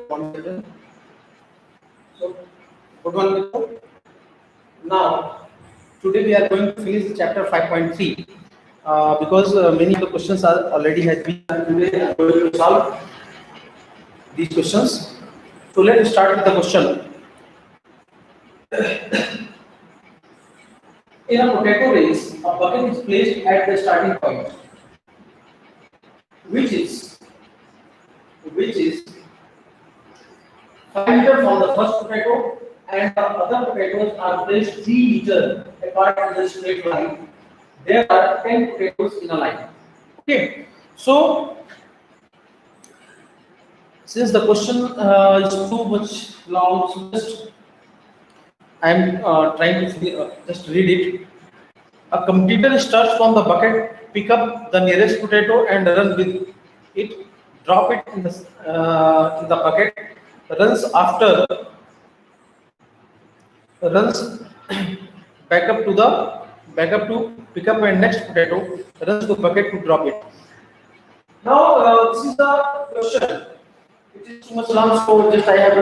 one second. So, good one. Now, today we are going to finish chapter 5.3 because many of the questions are already has been done. Today I am going to solve these questions. So let's start with the question. In a potato race, a bucket is placed at the starting point, which is 5 meters from the first potato, and the other potatoes are placed 3 meters apart in the straight line. There are 10 potatoes in a line. Okay, so since the question is too much long, so just I am trying to just read it. A competitor starts from the bucket, pick up the nearest potato and run with it, drop it in the bucket, runs after, runs back up to pick up and next potato, runs to bucket to drop it. Now this is the question. It is too much long, so just I have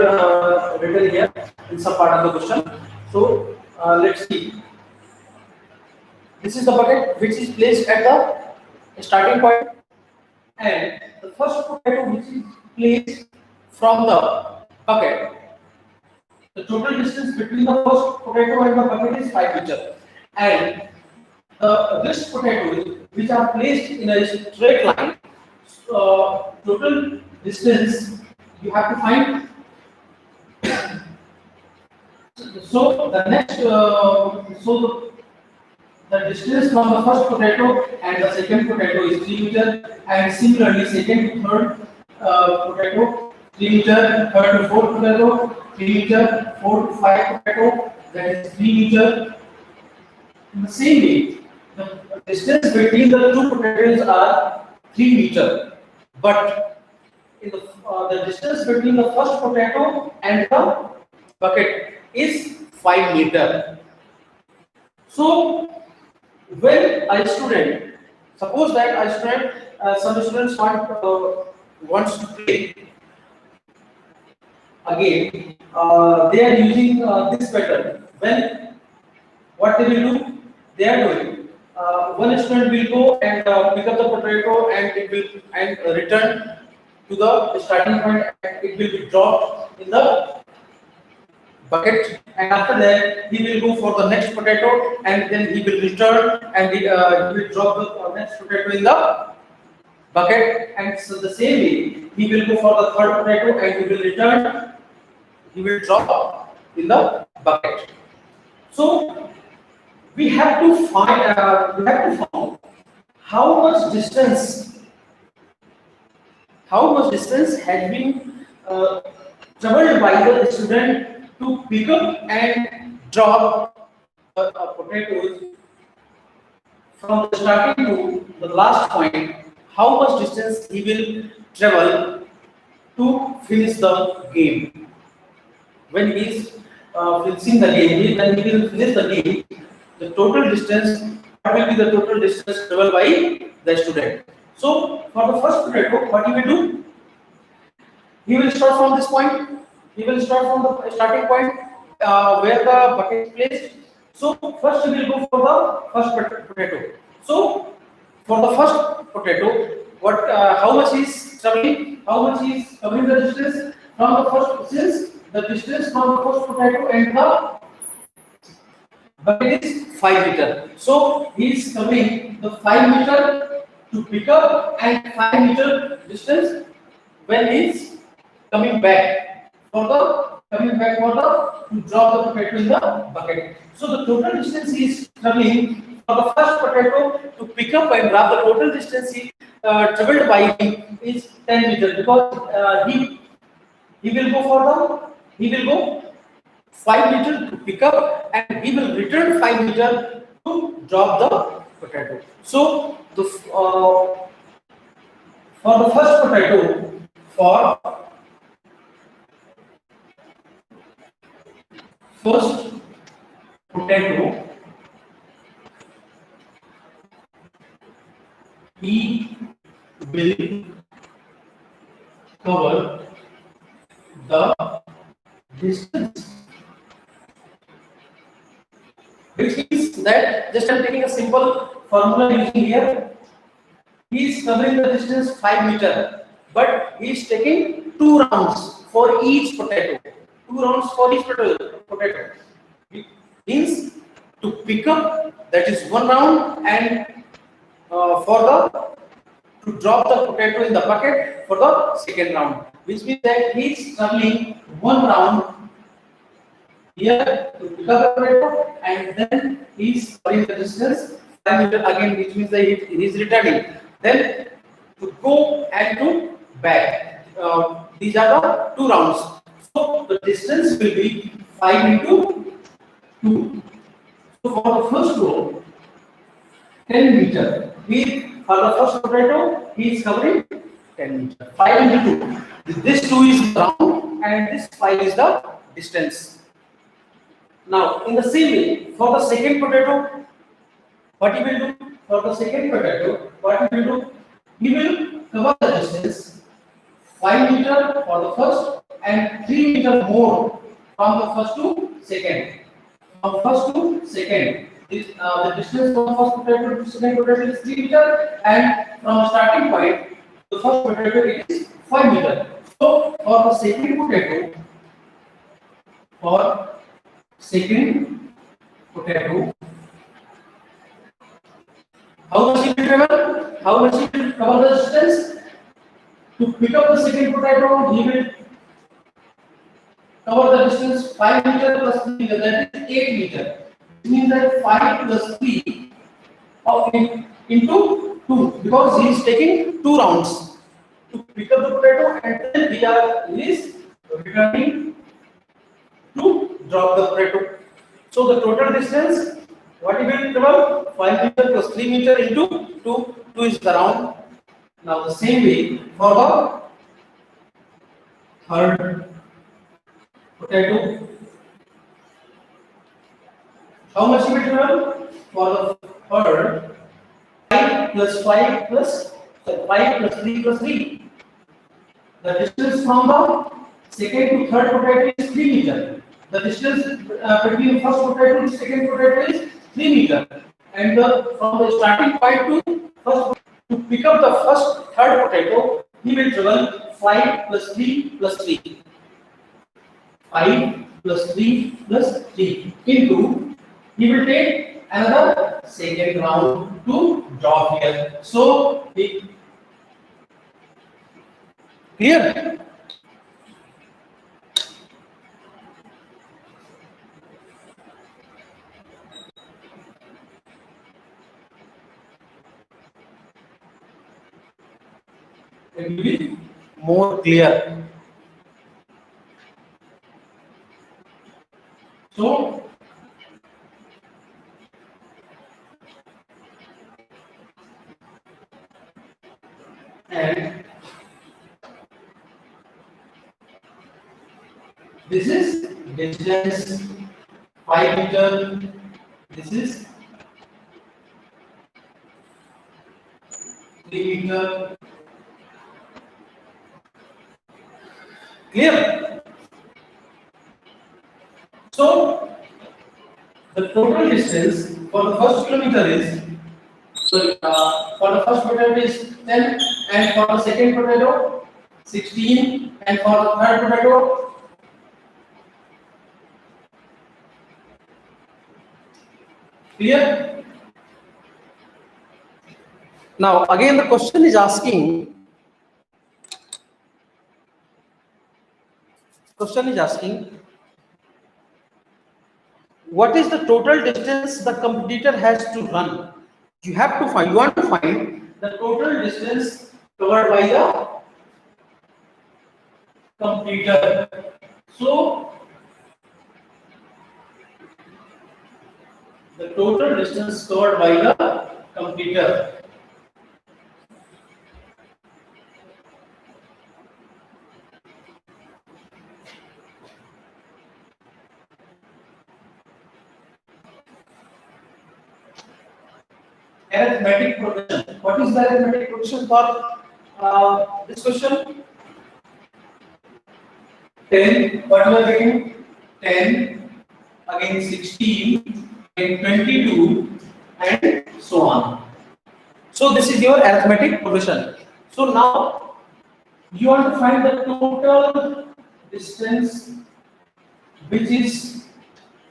written here in some part of the question. So let's see. This is the bucket which is placed at the starting point, and the first potato which is placed from the bucket. The total distance between the first potato and the bucket is 5 meters, and the rest potatoes which are placed in a straight line. Total distance you have to find. So the next, the distance from the first potato and the second potato is 3 meters, and similarly second to third potato 3 meters, third to fourth potato 3 meters, fourth to fifth potato that is 3 meters. In the same way, the distance between the two potatoes are 3 meters, but in the distance between the first potato and the bucket is 5 meters. So when a student, suppose that a student, some students wants to play again, they are using this pattern. When what they will do, they are doing. One student will go and pick up the potato and it will and return to the starting point, and it will be dropped in the bucket, and after that he will go for the next potato and then he will return and he will drop the next potato in the bucket, and so the same way he will go for the third potato and he will return, he will drop in the bucket. So we have to find how much distance has been traveled by the student to pick up and drop potatoes from the starting to the last point. How much distance he will travel to finish the game? When he is finishing the game, when he will finish the game, the total distance, what will be the total distance traveled by the student? So for the first potato, what he will do? He will start from this point. He will start from the starting point where the bucket is placed. So first he will go for the first potato. So for the first potato, what? How much is traveling? How much is covering the distance from the first? Since the distance from the first potato and the bucket is 5 meters. So he is covering the 5 meter to pick up and 5 meter distance when he is coming back for the to drop the potato in the bucket. So the total distance he is traveling for the first potato to pick up and drop, the total distance he traveled by him is 10 meters, because he will go for the 5 meters to pick up and he will return 5 meters to drop the potato. So the for the first potato, for first potato, he will cover the distance. Which means that just I'm taking a simple formula using here. He is covering the distance 5 meter, but he is taking 2 rounds for each potato. 2 rounds for each potato. It means to pick up, that is 1 round, and for the to drop the potato in the bucket for the second round, which means that he is traveling 1 round here to pick up the potato, and then he is covering the distance 5 meter again, which means that he is returning. Then to go and to back. These are the 2 rounds. So the distance will be 5 into 2. So for the first row, 10 meter. For the first potato, he is covering 10 meter. 5 into 2. This 2 is the round and this 5 is the distance. Now, in the same way, for the second potato, what he will do? For the second potato, what he will do? He will cover the distance 5 meter for the first and 3 meter more from the first to second. From first to second, the distance from first potato to second potato is 3 meter, and from starting point to first potato it is 5 meter. So for the second potato, how much he will travel? How much he will cover the distance? To pick up the second potato, he will cover the distance 5 meter plus 3 meter, that is 8 meter. It means that 5 plus 3 into 2, because he is taking 2 rounds to pick up the potato, and then he is returning to drop the potato. So the total distance, what he will travel? 5 meter plus 3 meter into 2. 2 is the round. Now the same way for the third potato, how much he will travel? For the third, 5 plus 5 plus 5 plus 3 plus 3. The distance from the second to third potato is 3 meter. The distance between first potato to second potato is 3 meter. And from the starting point to first, to pick up the third potato, he will travel 5 plus 3 plus 3. 5 plus 3 plus 3 into, he will take another second round to drop here. So, clear? It will be more clear. So, and this is distance 5 meter. This is 3 meter. Clear? So, the total distance for the first kilometer is, for the first potato is 10, and for the second potato 16, and for the third potato clear? Now again the question is asking, what is the total distance the competitor has to run? You want to find the total distance covered by the competitor. So the total distance covered by the competitor. Arithmetic progression. What is the arithmetic progression for this question? 10, what you are getting? 10, again 16, and 22, and so on. So this is your arithmetic progression. So now you want to find the total distance which is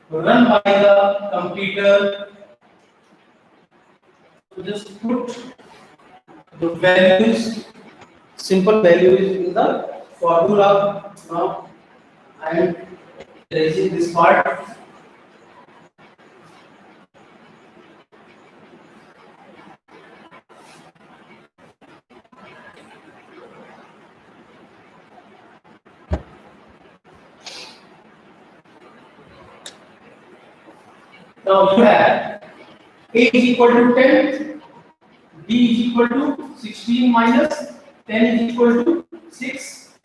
run by the computer. So just put the values, simple values in the formula. Now I am erasing this part. Now you have A is equal to 10, B is equal to 16 minus 10 is equal to 6,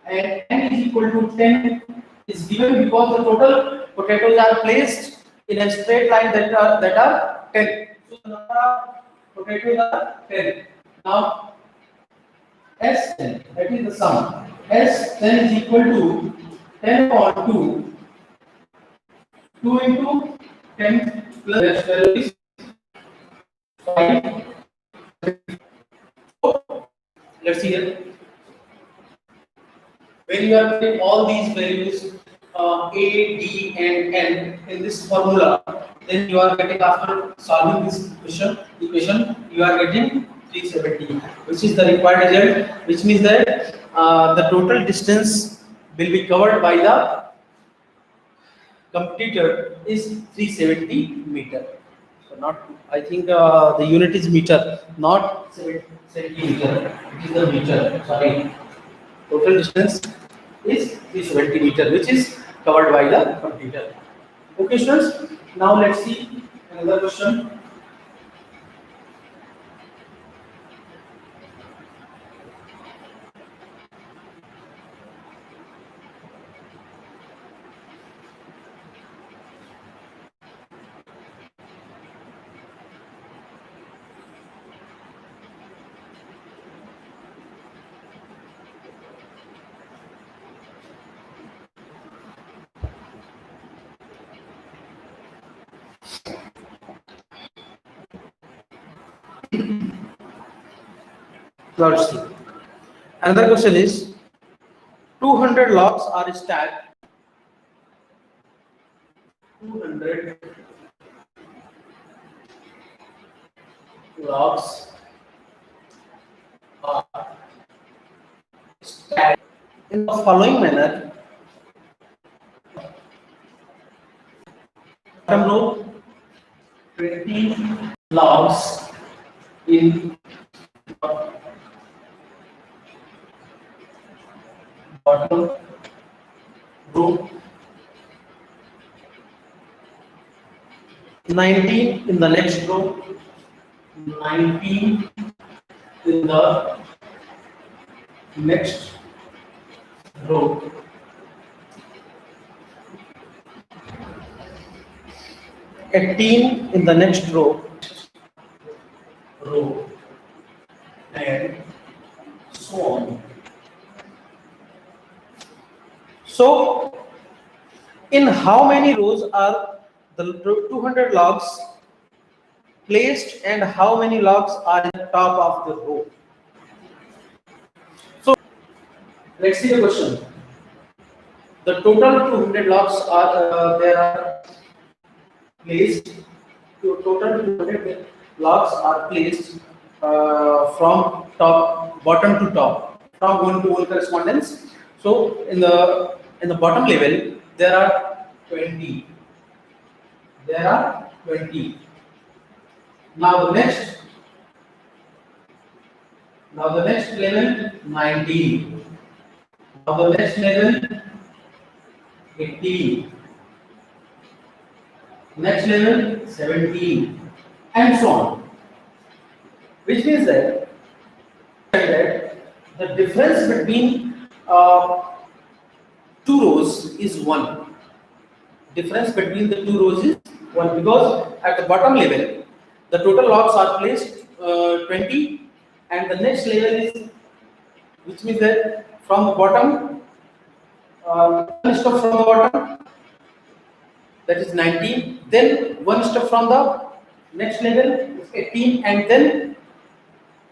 and n is equal to 10 is given because the total potatoes are placed in a straight line that are 10. So the number of potatoes are 10. Now S10, that is the sum. S10 is equal to 10 upon 2, 2 into 10 plus 12 is 5. Let's see here. When you are putting all these values A, D, and N in this formula, then you are getting, after solving this equation, you are getting 370, which is the required result, which means that the total distance will be covered by the computer is 370 meter. So not, I think the unit is meter, not centimeter. It is the meter. Sorry. Total distance is 370 meter, which is covered by the computer. Okay, students. Now let's see another question. Let's see. Another question is 200 logs are stacked. 200 logs are stacked in the following manner. Bottom row 20 logs in bottom row, 19 in the next row, 19 in the next row, 18 in the next row, and so on. So, in how many rows are the 200 logs placed, and how many logs are in the top of the row? So, let's see the question. The total 200 logs are there are placed. Total 200 logs are placed from bottom to top, from one to one correspondence. So in the bottom level there are 20. There are 20. Now the next level 19. Now the next level 18. Next level 17, and so on. Which means that the difference between two rows is 1. Difference between the two rows is 1, because at the bottom level the total logs are placed 20, and the next level is, which means that from the bottom One step from the bottom, that is 19. Then one step from the next level is 18, and then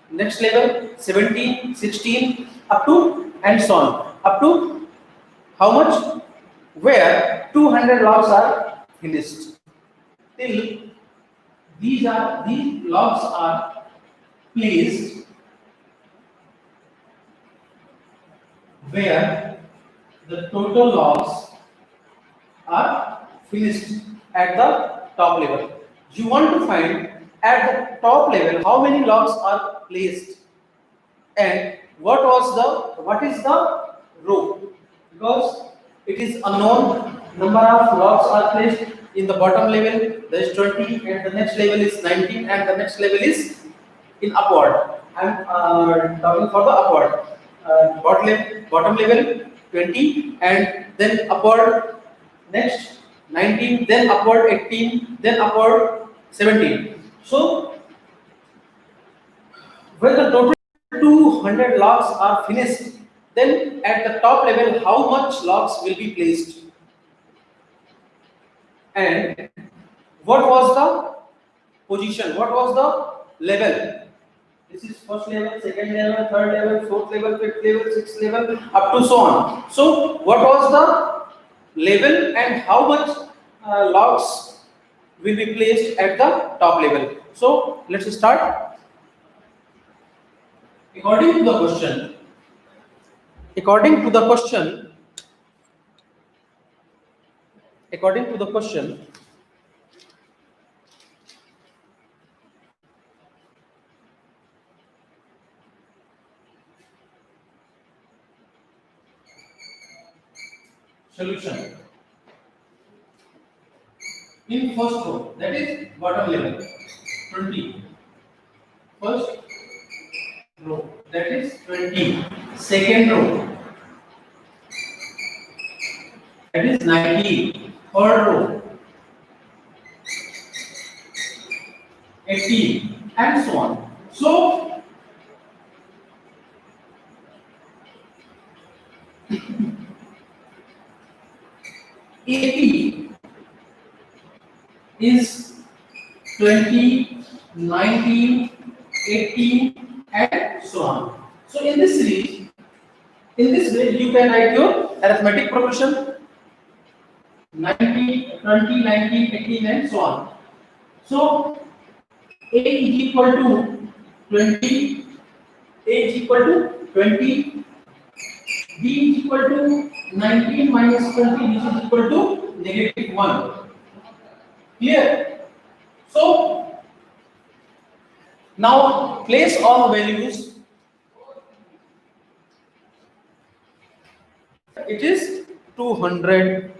next level 17, 16, up to and so on. Up to how much? Where 200 logs are finished. Till these logs are placed where the total logs are finished at the top level. You want to find at the top level how many logs are placed and what is the row, because it is unknown. Number of logs are placed in the bottom level, there is 20, and the next level is 19, and the next level is in upward. I am talking for the upward. Bottom level 20, and then upward next 19, then upward 18, then upward 17. So when the total 200 logs are finished, then at the top level how much logs will be placed, and what was the position, what was the level. This is first level, second level, third level, fourth level, fifth level, sixth level, up to so on. So what was the level and how much logs will be placed at the top level. So let's start. According to the question, according to the question, according to the question, solution in first row, that is bottom level 20, first row, that is 20, second row, that is 90, third row 80, and so on. So AP is 20, 19, 18, and so on. So in this series, in this way, you can write your arithmetic progression 19, 20, 19, 18, and so on. So A is equal to 20, A is equal to 20, B is equal to 19 minus 20, which is equal to -1. Here. So now place all values. It is 200.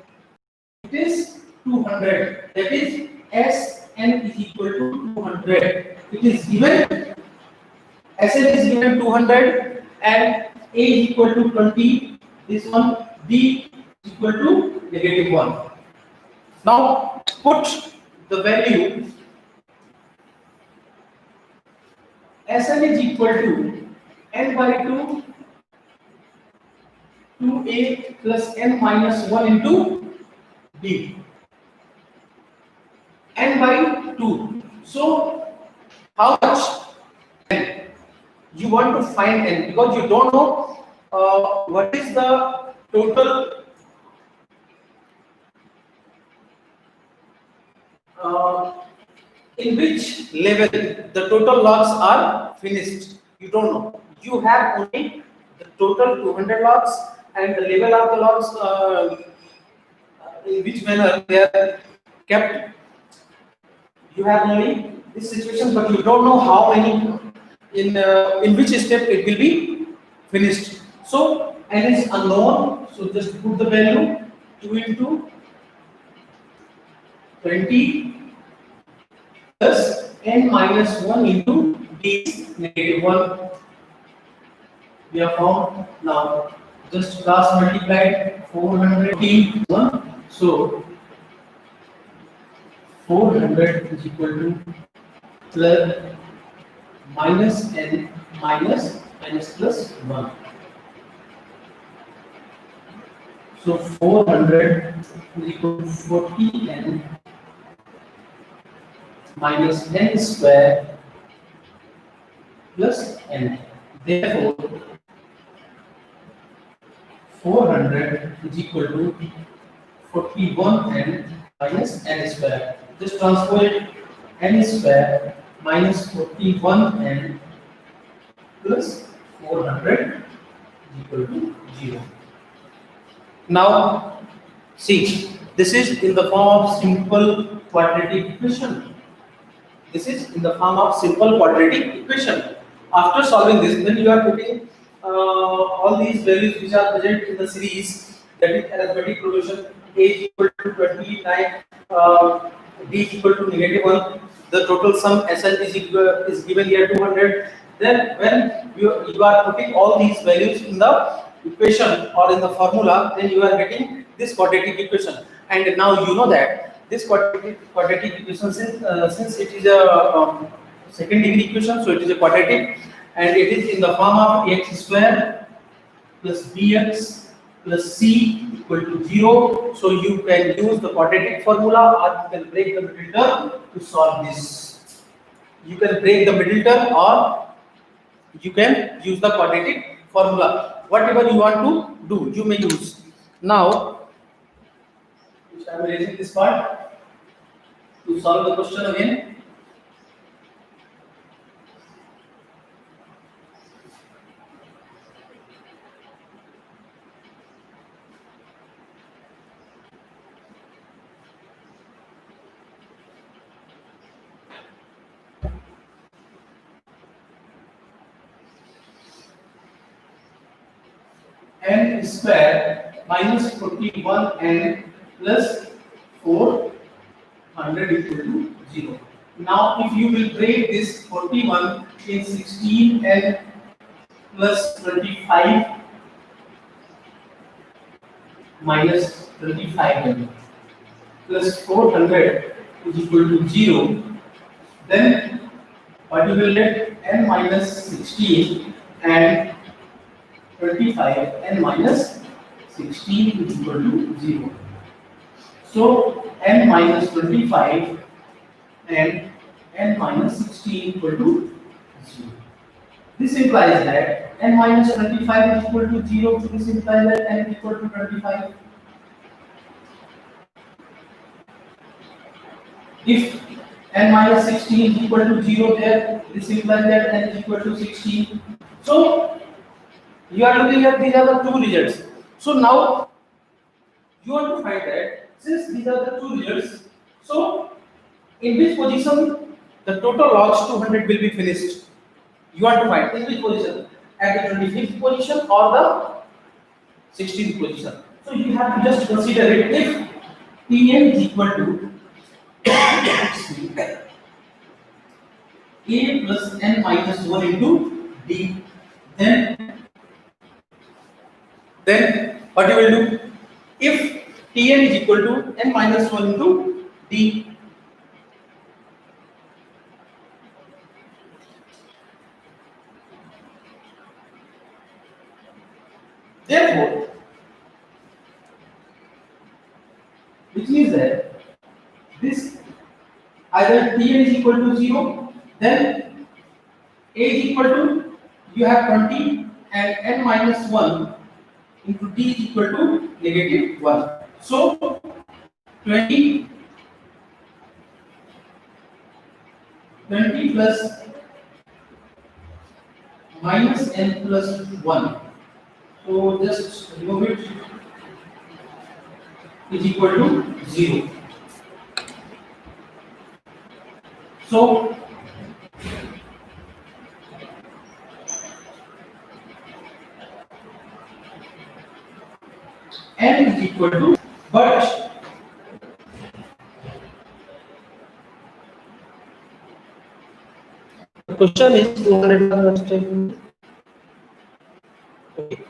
It is 200. That is Sn is equal to 200. It is given. Sn is given 200 and A is equal to 20. This one B is equal to -1. Now put the value Sn is equal to n by 2 2a plus n minus 1 into b, n by 2. So how much n? You want to find n because you don't know what is the total in which level the total logs are finished. You don't know. You have only the total 200 logs and the level of the logs in which manner they are kept. You have only this situation, but you don't know how many in which step it will be finished. So n is unknown. So just put the value 2 into 20 plus n minus 1 into b is -1. We have found now. Just cross multiplied 401. So 400 is equal to 12 minus n minus n is plus 1. So 400 is equal to 40n minus n square plus n. Therefore, 400 is equal to 41n minus n square. Just transpose it. N square minus 41n plus 400 is equal to 0. Now, see, this is in the form of simple quadratic equation. This is in the form of simple quadratic equation. After solving this, then you are putting all these values which are present in the series, that is arithmetic progression. A is equal to 29, D is equal to -1. The total sum SL is given here 200. Then when you are putting all these values in the equation or in the formula, then you are getting this quadratic equation. And now you know that this quadratic equation, since it is a second degree equation, so it is a quadratic, and it is in the form of x square plus bx plus c equal to 0. So you can use the quadratic formula, or you can break the middle term to solve this. You can break the middle term, or you can use the quadratic formula. Whatever you want to do, you may use. Now, I am erasing this part to solve the question again. N square minus 41n plus 400 equal to 0. Now, if you will break this 41 in 16n plus 25 minus 25n plus 400 is equal to 0, then what you will get? N minus 16 and 25 n minus 16 is equal to 0. So n minus 25 and n minus 16 equal to 0. This implies that n minus 25 is equal to 0. This implies that n is equal to 25. If n minus 16 is equal to 0 there, this implies that n is equal to 16. So you are looking at these are the two results. So now you want to find that since these are the two results, so in which position the total logs 200 will be finished. You want to find in which position, at the 25th position or the 16th position. So you have to just consider it. If Tn is equal to A plus n minus 1 into D, then what you will do? If Tn is equal to n minus 1 into D, therefore, which means that this either Tn is equal to 0, then A is equal to, you have 20 and n minus 1 into D is equal to -1. So 20 plus minus n plus 1. So just remove it, is equal to 0. So n is equal to, but the question is 200. Okay.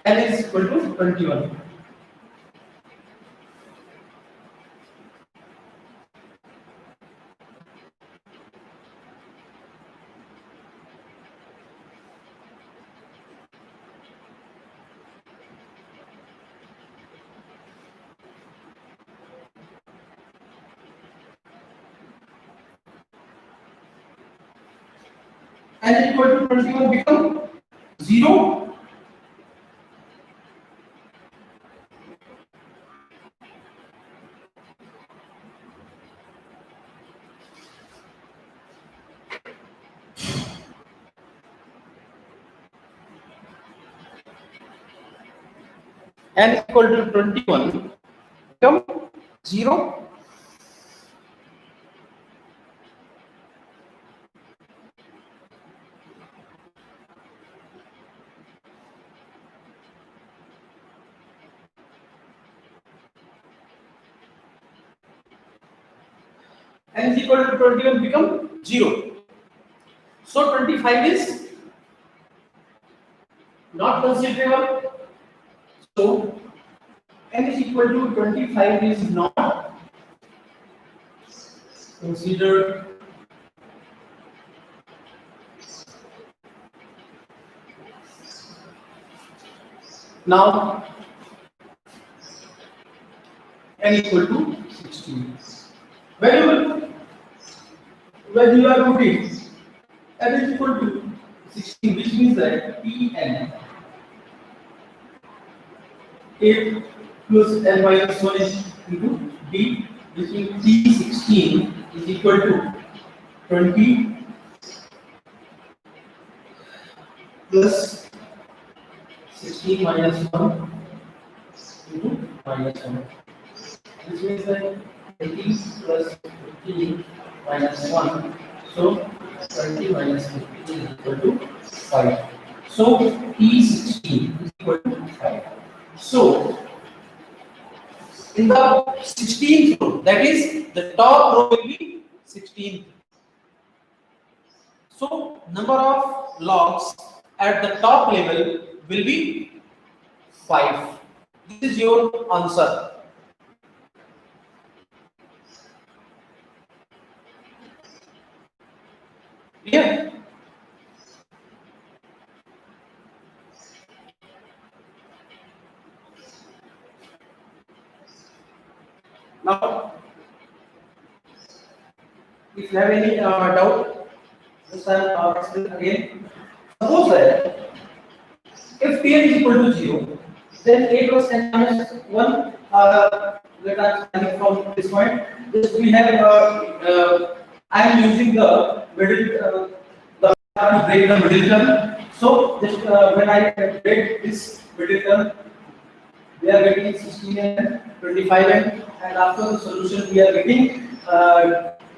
N is equal to 21. n equal to 21 become 0. N equal to 21 become 0. N is equal to 21 become 0. So 25 is not considerable. So n is equal to 25 is not considered. Now n equal to 16. Variable when you are putting n is equal to 16, which means that Pn a plus n minus 1 is into d, which means P16 is equal to 20 plus 16 minus 1 into minus 1. Which means that 20 plus 15 minus 1. So 20 minus 15 is equal to 5. So P16 is equal to 5. So in the 16th row, that is the top row will be 16th. So number of logs at the top level will be 5. This is your answer. Clear? Now, if you have any doubt, just I'll explain again. Suppose that if Pn is equal to 0, then a plus n minus 1 let us start from this point. This we have I am using the middle the to break the middle term. So just when I break this middle term, we are getting 16 and 25 and after the solution we are getting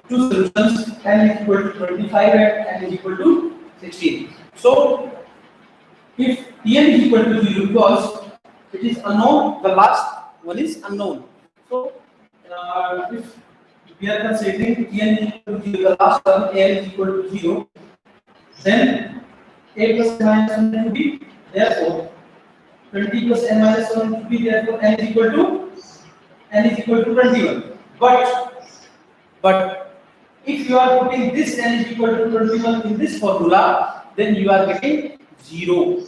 two solutions, n is equal to 25 and n is equal to 16. So if Tn is equal to 0 because it is unknown, the last one is unknown. So if we are considering Tn is equal to 0, the last term n is equal to 0, then a plus n minus 1 will be therefore 20 plus n minus 1 will be therefore n is equal to 21. But if you are putting this n is equal to 21 in this formula, then you are getting 0.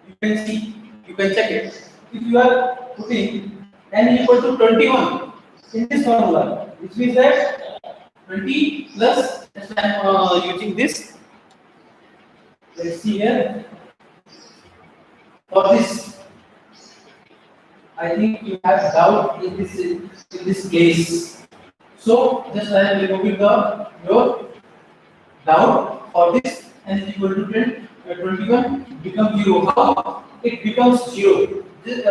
You can see, you can check it. If you are putting n equal to 21 in this formula, which means that 20 plus, I am using this. Let's see here. For this, I think you have doubt in this case. So just I am removing your doubt for this n is equal to 21 become 0. How it becomes 0? This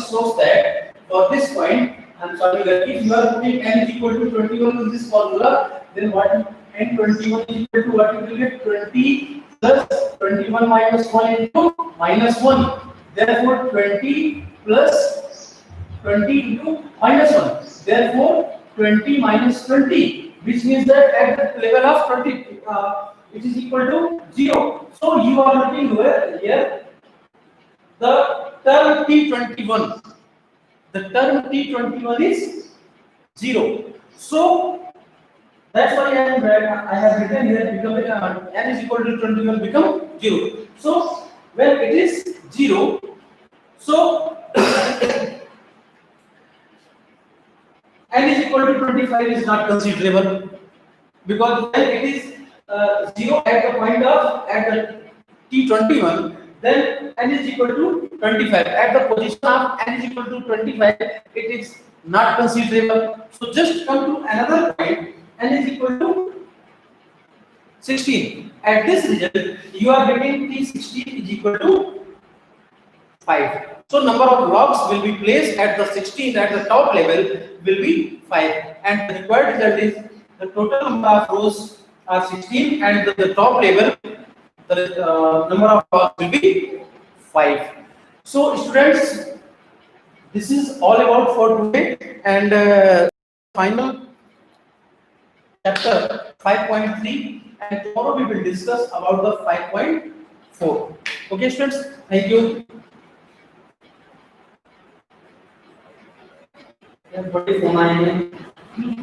shows that for this point, I'm sorry that if you are putting n is equal to 21 in this formula, then what n 21 is equal to what you will get 20 plus 21 minus 1 into minus 1. Therefore 20 plus 20 into minus 1. Therefore 20 minus 20, which means that at the level of 20 it is equal to 0. So you are looking here the term T21. The term T21 is 0. So that's why I have written here become n is equal to 21 become 0. So when it is 0, so n is equal to 25 is not considerable because when it is 0 at the point of at the t21, then n is equal to 25. At the position of n is equal to 25, it is not considerable. So just come to another point, n is equal to 16. At this result, you are getting t16 is equal to 5. So number of logs will be placed at the 16 at the top level will be 5, and the required result is the total number of rows are 16 and the top level the number of logs will be 5. So students, this is all about for today, and final chapter 5.3, and tomorrow we will discuss about the 5.4. Okay students, thank you. 24